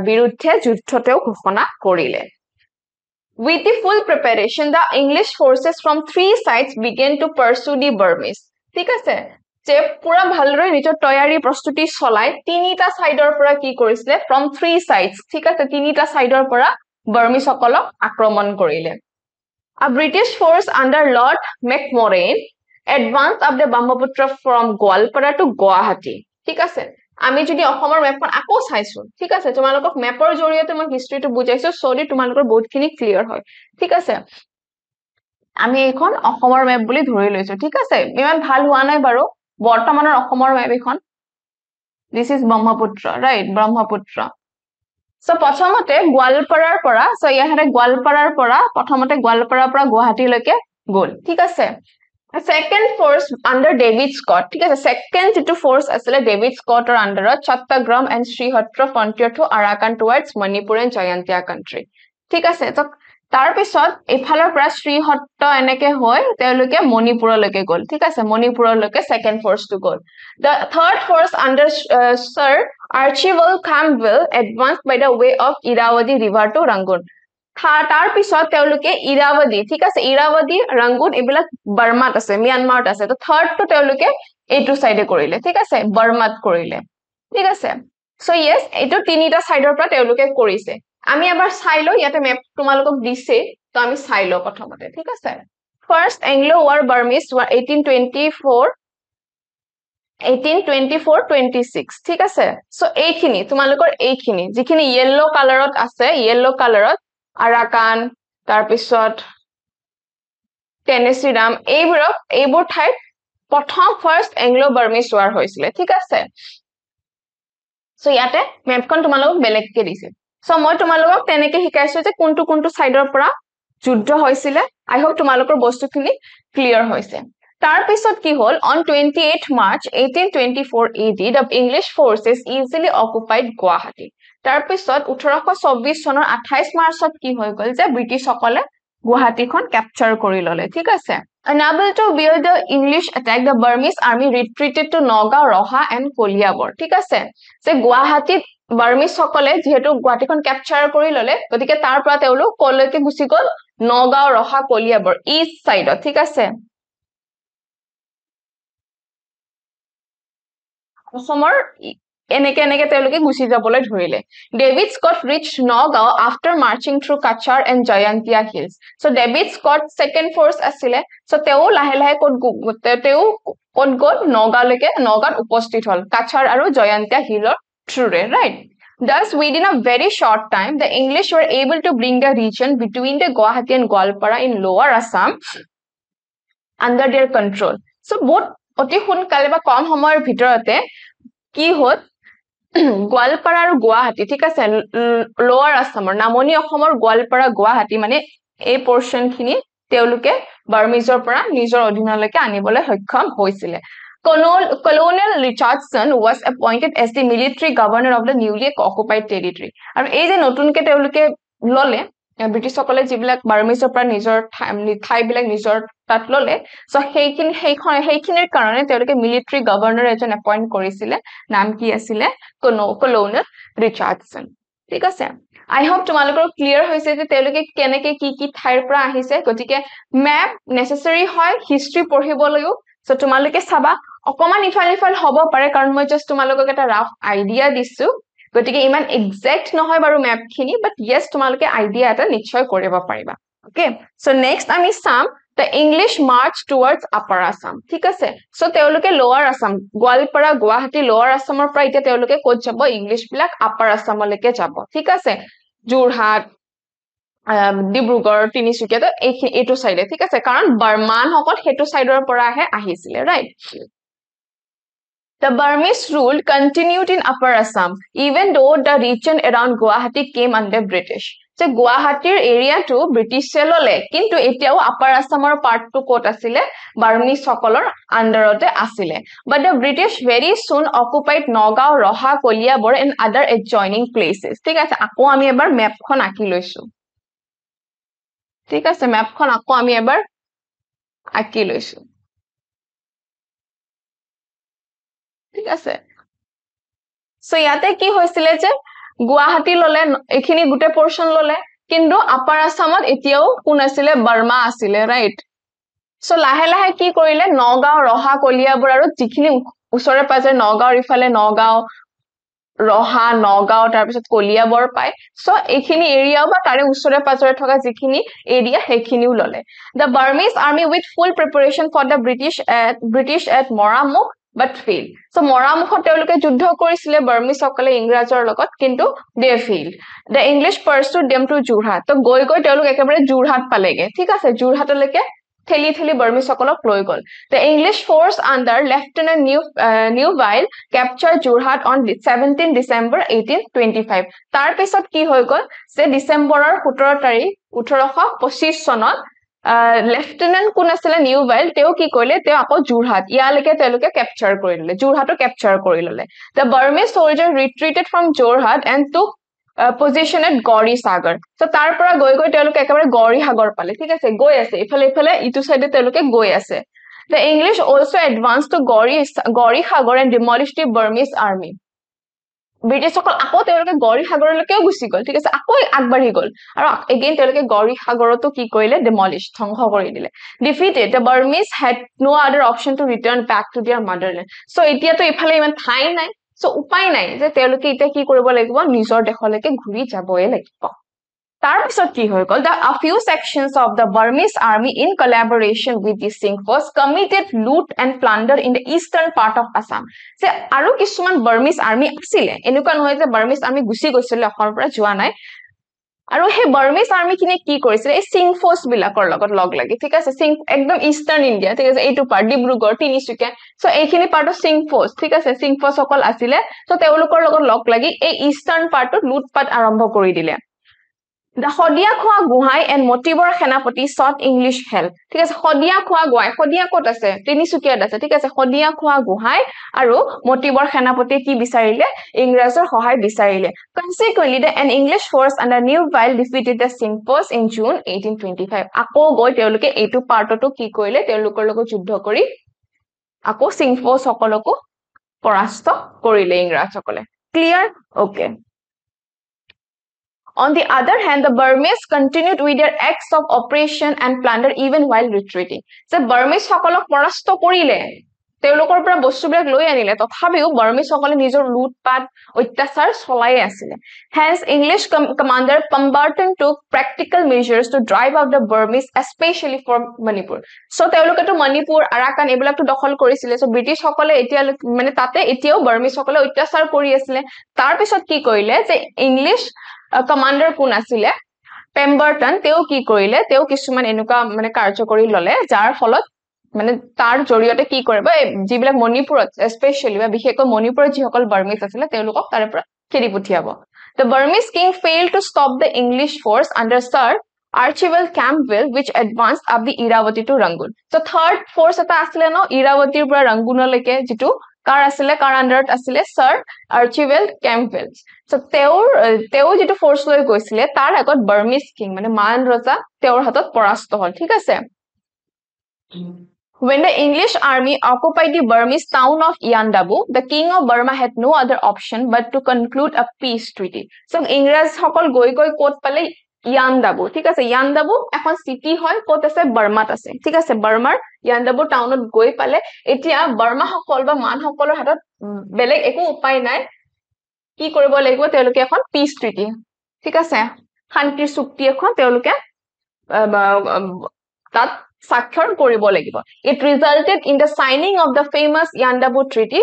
বিৰুদ্ধে যুদ্ধ তেওঁ ঘোষণা কৰিলে With the full preparation, the English forces from 3 sides began to pursue the Burmese. ঠিক আছে যে পুৰা ভালদৰে নিজৰ তৈয়াৰী প্ৰস্তুতি চলাই তিনিটা সাইডৰ পৰা কি কৰিছিল from 3 sides ঠিক আছে তিনিটা সাইডৰ পৰা বাৰ্মিছ সকলক আক্ৰমণ কৰিলে A British force under Lord Macmorran advanced up the Brahmaputra from Gwalpara to Guwahati. ঠিক আছে আমি যদি অসমৰ মেপখন আকৌ চাইছো ঠিক আছে তোমালোকক মেপৰ জৰিয়তে মই হিষ্ট্ৰীটো বুজাইছো সৰি তোমালোকৰ বহুতখিনি ক্লিয়াৰ হয় ঠিক আছে আমি এখন অসমৰ মেপ বুলি ধৰি লৈছো ঠিক আছে ইমান ভাল হোৱা নাই বাৰু বৰ্তমানৰ অসমৰ মেপ এখন This is Brahmaputra right Brahmaputra so প্ৰথমতে গোৱালপাৰাৰ পৰা সো ইয়াৰে গোৱালপাৰাৰ পৰা প্ৰথমতে গোৱালপাৰাৰ পৰা গুৱাহাটীলৈকে গল ঠিক আছে A second force under David Scott ঠিক আছে second যেটো force আসলে David Scottor under Chattagram and Srihotra frontier to Arakan towards Manipur and Jayantia country ঠিক আছে তো তাৰ পিছত এফালৰ পৰা শ্ৰীহট্ট এনেকে হৈ তেওঁলোকে মণিপুৰলৈকে গ'ল ঠিক আছে মণিপুৰলৈকে সেকেন্ড ফোৰ্সটো গ'ল the third force under sir Archibald Campbell advanced by the way of Irrawaddy river to Rangoon তাৰ পিছত তেওঁলোকে ইৰাৱদী ঠিক আছে ইৰাৱদী ৰংগুন এবিলাক বাৰ্মাত আছে মিয়ানমাৰত আছে তো থাৰ্ড তো তেওঁলোকে এইটো সাইডে কৰিলে ঠিক আছে বাৰ্মাত কৰিলে ঠিক আছে সো ইয়েস এইটো তিনিটা সাইডৰ পৰা তেওঁলোকে কৰিছে আমি এবাৰ চাই লও ইয়াতে ম্যাপ তোমালোকক দিছে তো আমি চাই লও প্ৰথমতে ঠিক আছে first Anglo war Burmese war 1824-26 ঠিক আছে সো এইখিনি তোমালোকৰ এইখিনি যিখিনি ইয়েলো কালাৰত আছে ইয়েলো কালাৰত আৰাকান তাৰ পিছত টেনেসি ৰাম এইবোৰ ঠাইত প্ৰথম ফাৰ্স্ট এংলো বাৰ্মিজ ওয়াৰ হৈছিল ঠিক আছে সো ইয়াতে ম্যাপখন তোমালোকক বেলেগকে দিছে সো মই তোমালোকক তেনেকে শিকাইছো যে কোনটো কোনটো সাইডৰ পৰা যুদ্ধ হৈছিল আই হোপ তোমালোকৰ বস্তুখিনি ক্লিয়াৰ হৈছে তাৰ পিছত কি হল on 28 March 1824 AD the English forces easily occupied Guwahati তাৰ পিছত 1824 চনৰ 28 মাৰ্চত কি হৈ গল যে ব্ৰিটিছসকলে গুৱাহাটীখন ক্যাপচাৰ কৰি ললে ঠিক আছে unable to bear the English attack the Burmese army retreated to Nagaon Roha and Koliabor ঠিক আছে যে গুৱাহাটীত বাৰ্মিজ সকলে যেহেতু গুৱাহাটীখন ক্যাপচাৰ কৰি ললে গতিকে তাৰ পৰা তেওঁলোক কলৈকে গুছি গল নগাঁও ৰহা কলিয়াবৰ ইষ্ট সাইডত ঠিক আছে অসমৰ এনেকে এনেকে তেওঁলোকে গুছি যাবলৈ ধৰিলে David Scott reached Nagaon after marching through Cachar and Jaintia hills so David Scott second force আছিল সো তেওঁ লাহে লাহে ক'ত গ'ল নগাঁওলৈকে নগাঁৱত উপস্থিত হল কাছাৰ আৰু জয়ন্তিয়া হিলৰ থ্ৰুৰে right Thus, within a very short time, the English were able to bring the region between the Guwahati and Goalpara in Lower Assam under their control. So, both অতি সোনকালে বা কম সময়ৰ ভিতৰতে কি হল গোৱালপাৰা আৰু গুৱাহাটী ঠিক আছে লোৱাৰ আসামৰ নামনি অসমৰ গোৱালপাৰা গুৱাহাটী মানে এই পোৰশন খিনি তেওঁলোকে বাৰ্মিজৰ পৰা নিজৰ অধীনলৈকে আনিবলৈ সক্ষম হৈছিল Colonel Richardson was appointed as the military governor of the newly occupied territory. আৰু এই যে নতুনকে তেওঁলোকে ললে ব্ৰিটিছসকলে যিবিলাক বাৰ্মিজৰ পৰা নিজৰ ঠাইবিলাক নিজৰ তাত ললে সো সেইখিনিৰ কাৰণে তেওঁলোকে মিলিটাৰী গভৰ্ণৰ এজন এপইন্ট কৰিছিল নাম কি আছিল কলোনেল ৰিচাৰ্ডসন ঠিক আছে আই হোপ তোমালোকৰ ক্লিয়াৰ হৈছে যে তেওঁলোকে কেনেকে কি ঠাইৰ পৰা আহিছে গতিকে ম্যাপ নেসেসাৰী হয় হিষ্ট্ৰী পঢ়িবলৈও সো তোমালোকে চাবা অকমান ইফাল হ'ব পাৰে কাৰণ মই জাস্ট তোমালোকক এটা ৰাফ আইডিয়া দিছো গতিকে ইমান এক্সাক্ট নহয় বাৰু ম্যাপ খিনি বাট ইয়েস তোমালোকে আইডিয়া এটা নিশ্চয় কৰিব পাৰিবা ওকে সো নেক্সট আমি চাম the English march towards Upper Assam ঠিক আছে সো তেওঁলোকে লোৱাৰ আসাম গোৱালপাৰা গুৱাহাটী লোৱাৰ আসামৰ পৰা এতিয়া তেওঁলোকে ক'ত যাব ইংলিশ বিলাক আপাৰ আসামলৈকে যাব ঠিক আছে যোৰহাট ডিব্ৰুগড় তিনিচুকীয়া তো এইটো সাইডে ঠিক আছে কাৰণ বাৰ্মান হকল হেতু সাইডৰ পৰা আহিছিল right The Burmese rule continued in Upper Assam even though the region around Guwahati came under British. So Guwahatir area to British lole kintu etiao Upper Assamor part to kot asile Burmese sokolor underote asile. But the British very soon occupied Nagaon, Roha, Koliabor and other adjoining places. ঠিক আছে আকো আমি এবাৰ ম্যাপখন আঁকি লৈছো ঠিক আছে ম্যাপখন আকো আমি এবাৰ আঁকি লৈছো ঠিক আছে সো ইয়াতে কি হৈছিল যে গুৱাহাটী ললে এখিনি গুটে পোৰশন ললে কিন্তু আপাৰ আসামত এতিয়াও কোন আছিল বাৰ্মা আছিল ৰাইট সো লাহে লাহে কি কৰিলে নগাঁও ৰহা কলিয়াবৰ আৰু যিখিনি উছৰে পাজৰে নগাঁওৰ ইফালে নগাঁও ৰহা নগাঁও তাৰ পিছত কলিয়াবৰ পায় সো এইখিনি এৰিয়া বা তাৰে উছৰে পাজৰে থকা যিখিনি এৰিয়া হেখিনিও ললে the Burmese army with full preparation for the British at Moramuk but failed so Moramukot তেওঁলোকে যুদ্ধ কৰিছিল বাৰ্মিজ সকলে ইংৰাজৰ লগত কিন্তু they failed the English pursued them to Jorhat তো গৈ তেওঁলোক একেবাৰে যোৰহাট পালেগে ঠিক আছে যোৰহাটলৈকে ঠেলি বাৰ্মিজ সকলক লৈ গল the English force under Lieutenant Newville captured Jorhat on 17 December 1825 তাৰ পিছত কি হৈ গল যে ডিসেম্বৰৰ 17 তাৰিখ 1825 চনত লেফটেনেন্ট কোন আছিল নিউভাইল তেও কি কইলে তেও আকৌ যোৰহাট ইয়ালৈকে তেওঁলোকে ক্যাপচাৰ কৰি ললে যোৰহাটো ক্যাপচাৰ কৰি ললে the Burmese soldier retreated from Jorhat and took position at Gauri Sagar. So তাৰ পৰা গৈ গৈ তেওঁলোকে একেবাৰে গৌৰী সাগৰ পালে ঠিক আছে গৈ আছে ইফালে ইটো সাইডে তেওঁলোকে গৈ আছে The English also advanced to Gauri Sagar and demolished the Burmese army ব্ৰিটিছসকল আকৌ তেওঁলোকে গৌৰী সাগৰলৈকেও গুচি গ'ল ঠিক আছে আকৌ আগবাঢ়ি গ'ল আৰু এগেইন তেওঁলোকে গৌৰী সাগৰতো কি কৰিলে demolish ধ্বংস কৰি দিলে defeated the Burmese had no other option to return back to their motherland so এতিয়াতো ইফালে ইমান ঠাই নাই so উপায় নাই যে তেওঁলোকে এতিয়া কি কৰিব লাগিব নিজৰ দেশলৈকে ঘূৰি যাবই লাগিব তাৰ পিছত কি হৈ গ'ল a few sections of the Burmese army in collaboration with the Singh force committed loot and plunder in the eastern part of Assam যে আৰু কিছুমান Burmese army আছিল এনেকুৱা নহয় যে Burmese army গুচি গৈছিল অসমৰ পৰা যোৱা নাই আৰু হে Burmese army কিনে কি কৰিছিল এই Singh force বিলাকৰ লগত লগ লাগি ঠিক আছে Singh একদম ইষ্টাৰ্ণ ইণ্ডিয়া ঠিক আছে এইটো পাৰ্ট ডিব্ৰুগড় তিনিচুকীয়া সো এইখিনি পাৰ্ট Singh force ঠিক আছে Singh force সকল আছিল সো তেওঁলোকৰ লগত লগ লাগি এই ইষ্টাৰ্ণ পাৰ্টত লুটপাট আৰম্ভ কৰি দিলে The Hodia Khwa Guhai and Motibor Khenapati sought English help. ঠিক আছে Hodia Khwa Guhai Hodia ক'ত আছে তিনিচুকীয়াত আছে ঠিক আছে Hodia Khwa Guhai আৰু Motibor Khenapati কি বিচাৰিলে ইংৰাজৰ সহায় বিচাৰিলে Consequently an English force under Newville defeated the Singh force in June 1825 আকৌ গৈ তেওঁলোকে এইটো পাৰ্টটো কি কৰিলে তেওঁলোকৰ লগত যুদ্ধ কৰি আকৌ Singh force সকলকো পৰাস্ত কৰিলে ইংৰাজসকলে Clear Okay On the other hand, the Burmese continued with their acts of oppression and plunder even while retreating. So Burmese সকলক পৰাস্ত কৰিলে তেওঁলোকৰ পৰা বস্তুবিলাক লৈ আনিলে তথাপিও Burmese সকলে নিজৰ লুটপাট অত্যাচাৰ চলাই আছিল Hence English commander Pemberton took practical measures to drive out the Burmese especially from Manipur. So তেওঁলোকেটো Manipur Arakan এইবিলাকটো দখল কৰিছিল so ব্ৰিটিছ সকলে এতিয়া মানে তাতে এতিয়াও Burmese সকলে অত্যাচাৰ কৰি আছিল তাৰ পিছত কি কৰিলে যে ইংলিছ কমান্ডাৰ কোন আছিল পেম্বাৰটন তেও কি কৰিলে তেও কিছুমান এনেকুৱা মানে কাৰ্যকৰী ললে যাৰ ফলত মানে তাৰ জৰিয়তে কি কৰিব যিবিলাক মণিপুৰত স্পেশালি বা বিশেষকৈ মণিপুৰত যিসকল বাৰ্মিজ আছিল তেওঁলোকক তাৰে পৰা খেদি পঠিয়াব The Burmese king failed to stop the English force under Sir Archibald Campbell which advanced up the Irrawaddy to Rangoon So third force এটা আছিল ন ইৰাৱতীৰ পৰা ৰংগুনলৈকে যেটো কাৰ আছিল কাৰ আন্ডাৰত আছিল Sir Archibald Campbell So তেও যেটো ফোৰ্স লৈ গৈছিল তাৰ আগত Burmese king মানে মান ৰজা তেওঁৰ হাতত পৰাস্ত হল ঠিক আছে When the English army occupied the Burmese town of Yandabu the king of Burma had no other option but to conclude a peace treaty So ইংৰাজ সকল গৈ কোত পালে Yandabu ঠিক আছে Yandabu এখন সিটি হয় কোত আছে বাৰ্মাত আছে ঠিক আছে বাৰ্মাৰ Yandabu টাউনত গৈ পালে এতিয়া বাৰ্মা সকল বা মান সকলৰ হাতত বেলেগ একো উপায় নাই কি কৰিব লাগিব তেওঁলোকে এখন পিস ট্ৰিটি ঠিক আছে শান্তিৰ চুক্তি এখন তেওঁলোকে তাত স্বাক্ষৰ কৰিব লাগিব It resulted in the signing of the famous Yandabu Treaty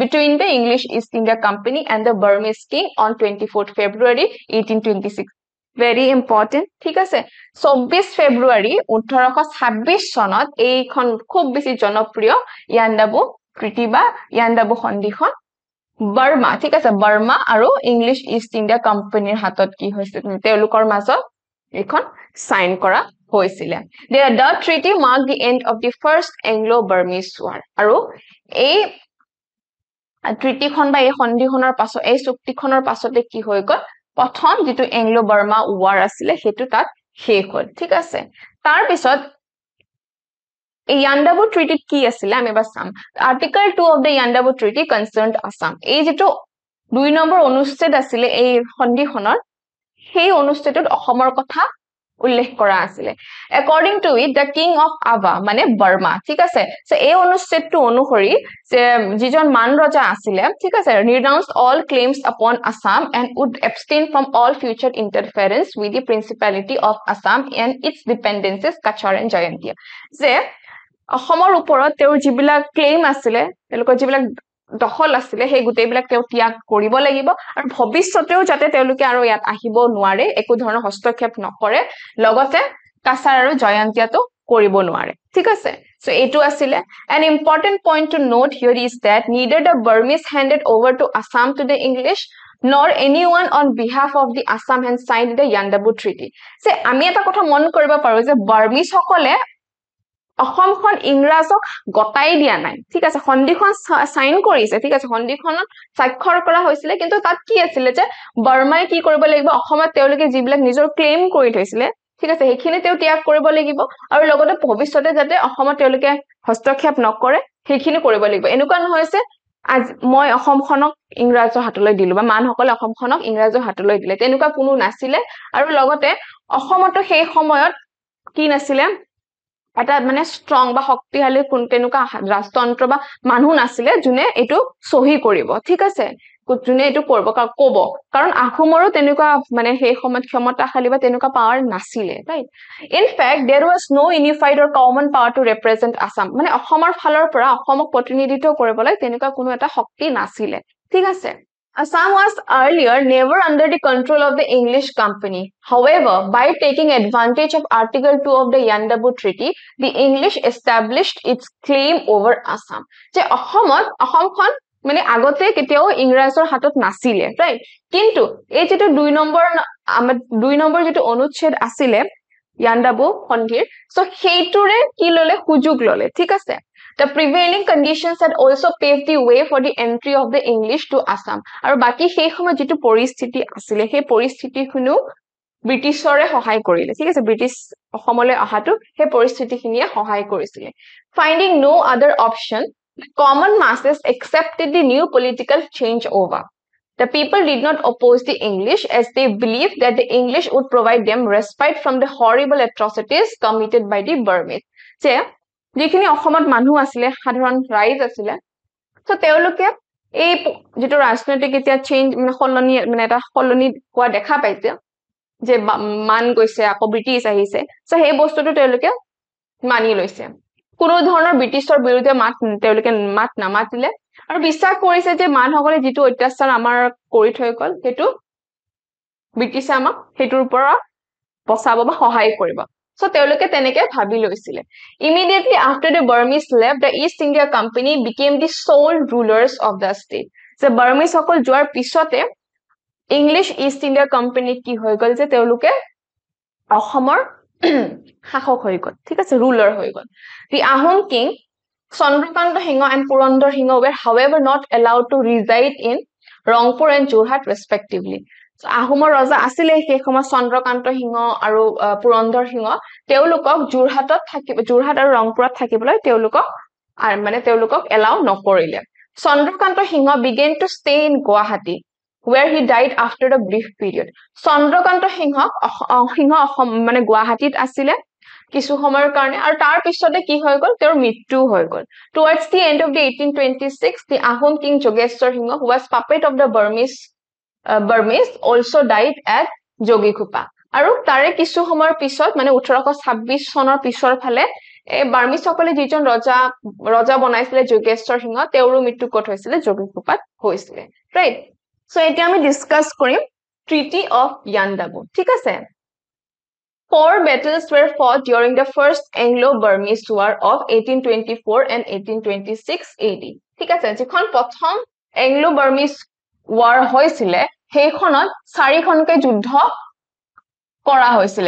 between the English East India Company and the Burmese king on 24th February 1826 Very important ঠিক আছে 24 ফেব্ৰুৱাৰী 1826 চনত এইখন খুব বেছি জনপ্ৰিয় Yandabu Treaty বা Yandabu সন্ধিখন বাৰ্মা ঠিক আছে বাৰ্মা আৰু ইংলিশ ইষ্ট ইণ্ডিয়া কোম্পানীৰ হাতত কি হৈছিল তেওঁলোকৰ মাজত এখন সাইন কৰা হৈছিল The treaty marked the end of the first Anglo-Burmese war আৰু এই ট্ৰিটিখন বা এই সন্ধিখনৰ পাছত এই চুক্তিখনৰ পাছতে কি হৈ গ'ল প্ৰথম যেটো এংলো-বাৰ্মা war আছিল হেতু তাত শেষ হ'ল ঠিক আছে তাৰ পিছত এই Yandabu Treaty কি আছিল আমি এবাৰ চাম Article 2 of the Yandabu Treaty concerned Assam এই যেটো 2 নম্বৰ অনুচ্ছেদ আছিল এই সন্ধিখনৰ সেই অনুচ্ছেদত অসমৰ কথা উল্লেখ কৰা আছিল According to it the king of Ava মানে বাৰ্মা ঠিক আছে সো এই অনুচ্ছেদটো অনুসৰি যে যিজন মান ৰজা আছিল ঠিক আছে renounced all claims upon Assam and would abstain from all future interference with the principality of Assam and its dependencies Kachar and Jayantia যে অসমৰ ওপৰত তেওঁৰ যিবিলাক ক্লেম আছিল তেওঁলোকৰ যিবিলাক দখল আছিল সেই গুটেইবিলাক তেওঁ ত্যাগ কৰিব লাগিব আৰু ভৱিষ্যতেও যাতে তেওঁলোকে আৰু ইয়াত আহিব নোৱাৰে একো ধৰণৰ হস্তক্ষেপ নকৰে লগতে কাছাৰ আৰু জয়ন্তিয়াটো কৰিব নোৱাৰে ঠিক আছে সো এটো আছিল an important point to note here is that neither the Burmese handed over to Assam to the English nor anyone on behalf of the Assam had signed the Yandabu Treaty সে আমি এটা কথা মন কৰিব পাৰো যে Burmese সকলে অসমখন ইংৰাজক গতাই দিয়া নাই ঠিক আছে সন্ধিখন সাইন কৰিছে ঠিক আছে সন্ধিখনত স্বাক্ষৰ কৰা হৈছিল কিন্তু তাত কি আছিল যে বৰ্মাই কি কৰিব লাগিব অসমত তেওঁলোকে যিবিলাক নিজৰ ক্লেম কৰি থৈছিল ঠিক আছে সেইখিনি তেওঁ ত্যাগ কৰিব লাগিব আৰু লগতে ভৱিষ্যতে যাতে অসমত তেওঁলোকে হস্তক্ষেপ নকৰে সেইখিনি কৰিব লাগিব এনেকুৱা নহয় যে আজ মই অসমখনক ইংৰাজৰ হাতলৈ দিলো বা মানসকলে অসমখনক ইংৰাজৰ হাতলৈ দিলে তেনেকুৱা কোনো নাছিলে আৰু লগতে অসমতো সেই সময়ত কি নাছিলে এটা মানে ষ্ট্ৰং বা শক্তিশালী কোন তেনেকুৱা ৰাষ্ট্ৰযন্ত্ৰ বা মানুহ নাছিলে যোনে এইটো সহি কৰিব ঠিক আছে যোনে এইটো কৰিব ক'ব কাৰণ আহোমৰো তেনেকুৱা মানে সেই সময়ত ক্ষমতাশালী বা তেনেকুৱা পাৱাৰ নাছিলে right in fact there was no unified or common power to represent Assam মানে অসমৰ ফালৰ পৰা অসমক প্ৰতিনিধিত্ব কৰিবলৈ তেনেকুৱা কোনো এটা শক্তি নাছিলে ঠিক আছে Assam was earlier never under the control of the English company. However, by taking advantage of Article 2 of the Yandabu Treaty, the English established its claim over Assam. যে অসমখন মানে আগতে কেতিয়াও ইংৰাজৰ হাতত নাছিলে ৰাইট কিন্তু এই যেটো 2 নম্বৰ যেটো অনুচ্ছেদ আছিল ইয়ান্দাবু সন্ধিৰ সো সেইটোৰে কি ললে সুযোগ ললে ঠিক আছে The prevailing conditions had also paved the way for the entry of the English to Assam. আৰু বাকি সেই সময় যেটো পৰিস্থিতি আছিল সেই পৰিস্থিতিখনো ব্ৰিটিছৰে সহায় কৰিলে ঠিক আছে ব্ৰিটিছ অসমলৈ আহাটো সেই পৰিস্থিতিখিনিয়ে সহায় কৰিছিল Finding no other option, the common masses accepted the new political changeover. The people did not oppose the English as they believed that the English would provide them respite from the horrible atrocities committed by the Burmese. যে যিখিনি অসমত মানুহ আছিল সাধাৰণ ৰাইজ আছিল so তেওঁলোকে এই যেটো ৰাজনৈতিক এতিয়া চেঞ্জ মানে সলনি মানে এটা সলনি হোৱা দেখা পাইছে যে মান গৈছে আকৌ ব্ৰিটিছ আহিছে সো সেই বস্তুটো তেওঁলোকে মানি লৈছে কোনো ধৰণৰ ব্ৰিটিছৰ বিৰুদ্ধে তেওঁলোকে মাত নামাতিলে আৰু বিশ্বাস কৰিছে যে মানসকলে যেটো অত্যাচাৰ আমাৰ কৰি থৈ গল হেতু ব্ৰিটিছে আমাক হেতুৰ পৰা বচাব বা সহায় কৰিব So তেওঁলোকে তেনেকে ভাবি লৈছিল Immediately after the Burmese left, the East India Company became the sole rulers of the state. So Burmese সকল যোৱাৰ পিছতে English East India Company কি হৈ গল যে তেওঁলোকে অসমৰ শাসক হৈ গল ঠিক আছে ruler হৈ গল The Ahom king Chandrakanta Singha and Purandar Singha were however not allowed to reside in Rangpur and Jorhat respectively. আহোমৰ ৰজা আছিল সেই সময় চন্দ্ৰকান্ত সিংহ আৰু পুৰন্দৰ সিংহ তেওঁলোকক যোৰহাট আৰু ৰংপুৰত থাকিবলৈ তেওঁলোকক মানে তেওঁলোকক এলাউ নকৰিলে চন্দ্ৰকান্ত সিংহ began to stay in Guwahati where he died after a brief period Chandrakant সিংহ মানে গুৱাহাটীত আছিল কিছু সময়ৰ কাৰণে আৰু তাৰ পিছতে কি হৈ গল তেওঁৰ মৃত্যু হৈ গল towards the end of the 1826 the Ahom king Jogeshwar Singha who was puppet of the Burmese also died at Jogikhupa আৰু তাৰে কিছু সময়ৰ পিছত মানে 1826 চনৰ পিছৰ ফালে এই বাৰ্মিজ সকলে যিজন ৰজা বনাইছিল যোগেশ্বৰ সিংহ তেওঁৰো মৃত্যু কত হৈছিল জগিখোপাত হৈছিল ৰাইট সো এতিয়া আমি ডিসকাস কৰিম Treaty of Yandabu ঠিক আছে Four battles were fought during the first Anglo-Burmese War of 1824 and 1826 AD ঠিক আছে যিখন প্ৰথম Anglo-Burmese war হৈছিল সেইখনত চাৰিখনকে যুদ্ধ কৰা হৈছিল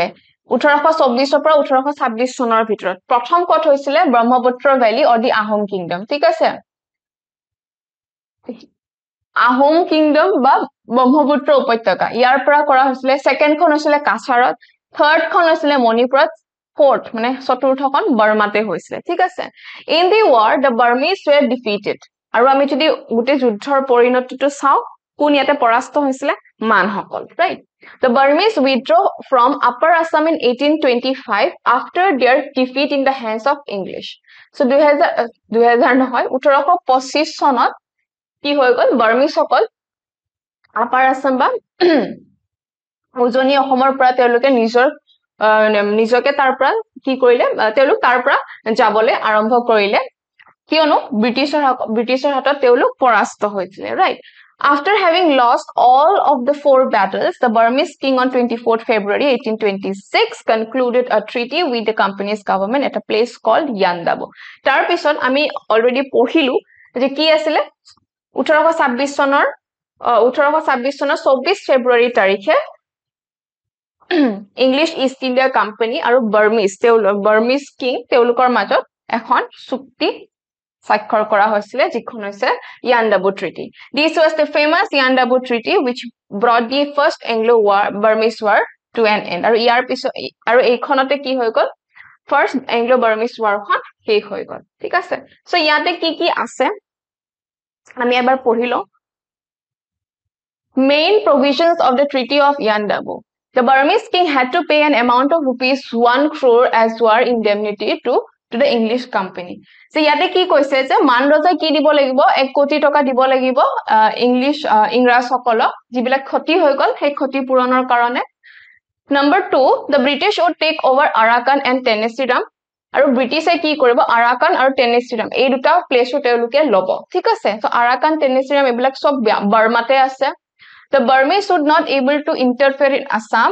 1824 পৰা 1826 চনৰ ভিতৰত প্ৰথম কত হৈছিল ব্ৰহ্মপুত্ৰ ভ্যালি অৰ দি আহোম কিংডম ঠিক আছে আহোম কিংডম বা ব্ৰহ্মপুত্ৰ উপত্যকা ইয়াৰ পৰা কৰা হৈছিল সেকেন্ড খন হৈছিল কাছাৰত থাৰ্ড খন হৈছিল মণিপুৰত ফোৰ্থ মানে চতুৰ্থখন বৰ্মাতে হৈছিল ঠিক আছে in the war the Burmese were defeated আৰু আমি যদি গুটে যুদ্ধৰ পৰিণতিটো চাও কোন ইয়াতে পৰাস্ত হৈছিল মানসকল right The Burmese withdrew from Upper Assam in 1825 after their defeat in the hands of English. So 2000 নহয় 1825 চনত কি হৈ গল Burmese সকল Upper Assam বা উজনি অসমৰ পৰা তেওঁলোকে নিজকে তাৰ পৰা কি কৰিলে তেওঁলোক তাৰ পৰা যাবলৈ আৰম্ভ কৰিলে কিয়নো ব্ৰিটিছৰ হাতত তেওঁলোক পৰাস্ত হৈছিল right After having lost all of the four battles, the Burmese king on 24th February 1826 concluded a treaty with the company's government at a place called Yandabu. Tar pisot ami already pohilu je ki asile 1826 sonor 24 February tarikhe English East India Company aru Burmese king teulukor majot এখন চুক্তি স্বাক্ষৰ কৰা হৈছিল যিখন হৈছে Yandabu Treaty. This was the famous Yandabu Treaty which brought the first Anglo-Burmese war to an end. আৰু ইয়াৰ পিছত আৰু এইখনতে কি হৈ গল first Anglo-Burmese war খন শেষ হৈ গল ঠিক আছে সো ইয়াতে কি আছে আমি এবাৰ পঢ়িলো Main provisions of the Treaty of Yandabu. The Burmese king had to pay an amount of rupees 1 crore as war indemnity to the English company. So yate ki koise je মান ৰজা কি দিব লাগিব 1 কোটি টকা দিব লাগিব ইংলিশ ইংৰাজ সকলক যিবিলাক ক্ষতি হৈ গল সেই ক্ষতি পূৰণৰ কাৰণে Number 2 the British would take over Arakan and Tenasserim আৰু ব্ৰিটিছে কি কৰিব Arakan আৰু Tenasserim এই দুটা প্লেসও তেওঁলোকে লব ঠিক আছে সো Arakan Tenasserim এইবিলাক সব বাৰ্মাতে আছে The Burmese would not able to interfere in Assam,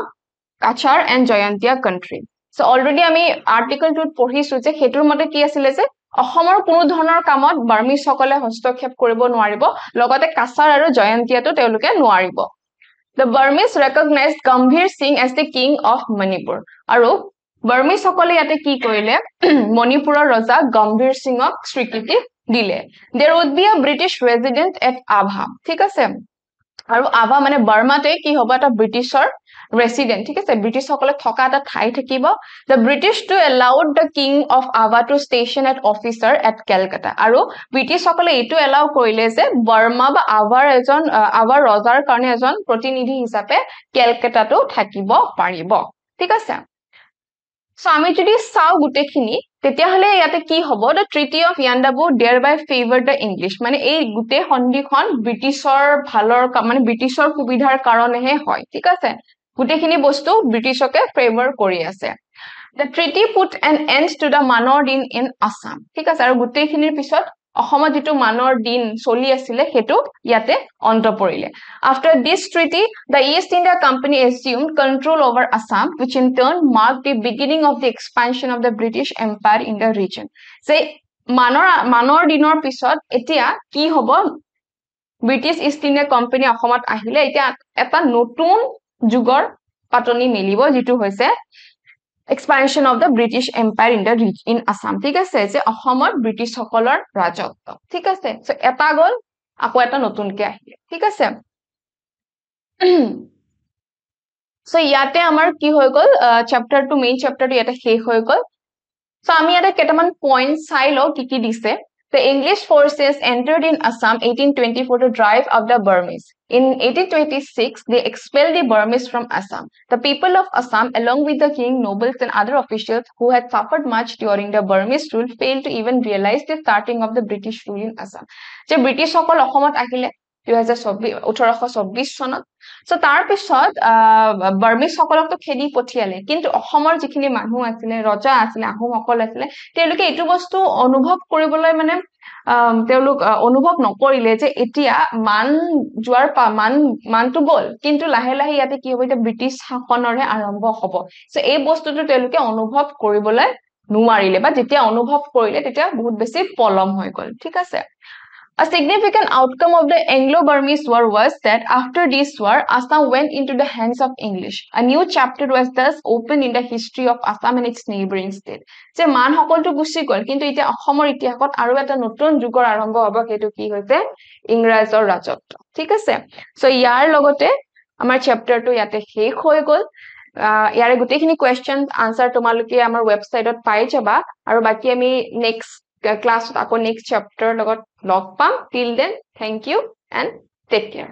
Kachar and Jayantia country. So already আমি article 2 পঢ়িছো যে হেতুৰ মতে কি আছিল যে অসমৰ কোনো ধৰণৰ কামত বাৰ্মিজ সকলে হস্তক্ষেপ কৰিব নোৱাৰিব লগতে কাছাৰ আৰু জয়ন্তিয়াটো তেওঁলোকে নোৱাৰিব The Burmese recognized Gambhir Singh as the king of Manipur আৰু বাৰ্মিজ সকলে ইয়াতে কি কৰিলে মণিপুৰৰ ৰজা গম্ভীৰ সিংক স্বীকৃতি দিলে There would be a British resident at Abha ঠিক আছে আৰু আভা মানে বাৰ্মাতে কি হ'ব এটা ব্ৰিটিছৰ ৰেসিডেন্ট ঠিক আছে ব্ৰিটিছ সকলে থকা এটা ঠাই থাকিব the british to allowed the king of ava to station at officer at calcutta আৰু ব্ৰিটিছ সকলে এটো এলাউ কৰিলে যে বাৰ্মা বা আভাৰ ৰজাৰ কাৰণে এজন প্ৰতিনিধি হিচাপে কেলকাতাটো থাকিব পাৰিব ঠিক আছে সো আমি যদি চাও গুটেখিনি তেতিয়া হলে ইয়াতে কি হ'ব the treaty of Yandabu thereby favored the English মানে এই গুটে সন্ধিখন ব্ৰিটিছৰ ভালৰ মানে ব্ৰিটিছৰ সুবিধাৰ কাৰণেহে হয় ঠিক আছে গুটেখিনি বস্তু ব্ৰিটিছকে ফেভাৰ কৰি আছে the treaty put an end to the Manor Din in Assam ঠিক আছে আৰু গুটেখিনিৰ পিছত অসমত যেটো মানৰ দিন চলি আছিল হেতু ইয়াতে অন্ত পৰিলে After this treaty the East India Company assumed control over Assam which in turn marked the beginning of the expansion of the British Empire in the region say মানৰ দিনৰ পিছত এতিয়া কি হ'ব British East India Company অসমত আহিলে এতিয়া এটা নতুন যুগৰ পাতনি মেলিব যেটো হৈছে expansion of the British Empire in Assam ঠিক আছে যে অসমত ব্ৰিটিছ সকলৰ ৰাজত্ব ঠিক আছে সো এটা গল আকৌ এটা নতুনকে আহিলে ঠিক আছে সো ইয়াতে আমাৰ কি হৈ গল চ্যাপ্টাৰ 2 মেইন চ্যাপ্টাৰটো ইয়াতে শেষ হৈ গল সো আমি ইয়াতে কেটামান পইণ্ট চাই লও কি দিছে The English forces entered in Assam 1824 to drive out the Burmese. In 1826, they expelled the Burmese from Assam. The people of Assam, along with the king, nobles, and other officials who had suffered much during the Burmese rule, failed to even realize the starting of the British rule in Assam. The British সকল অসমত আহিলে 1824 চনত so তাৰ পিছত Burmese সকলকটো খেদি পঠিয়ালে কিন্তু অসমৰ যিখিনি মানুহ আছিল ৰজা আছিল আহোম সকল আছিল তেওঁলোকে এটো বস্তু অনুভৱ কৰিবলৈ মানে তেওঁলোক অনুভৱ নকৰিলে যে এতিয়া মান জুৱাৰ মানটো গল কিন্তু লাহে লাহে ইয়াতে কি হ'ব এটা ব্ৰিটিছ শাসনৰে আৰম্ভ হ'ব সো এই বস্তুটো তেওঁলোকে অনুভৱ কৰিবলৈ নোৱাৰিলে বা যেতিয়া অনুভৱ কৰিলে তেতিয়া বহুত বেছি পলম হৈ গল ঠিক আছে A significant outcome of the Anglo-Burmese War was that after this war, Assam went into the hands of English. A new chapter was thus opened in the history of Assam and its neighboring state. যে মান সকলটো গুছি গল কিন্তু এতিয়া অসমৰ ইতিহাসত আৰু এটা নতুন যুগৰ আৰম্ভ হ'ব হেতু কি হৈছে ইংৰাজৰ ৰাজত্ব ঠিক আছে সো ইয়াৰ লগতে আমাৰ চ্যাপ্টাৰটো ইয়াতে শেষ হৈ গল ইয়াৰে গুটেখিনি কোৱেশ্চন আনসাৰ তোমালোকে আমাৰ ওয়েবসাইটত পাই যাবা আৰু বাকি আমি নেক্সট class আকৌ next chapter লগত লগ পাম till then thank you and take care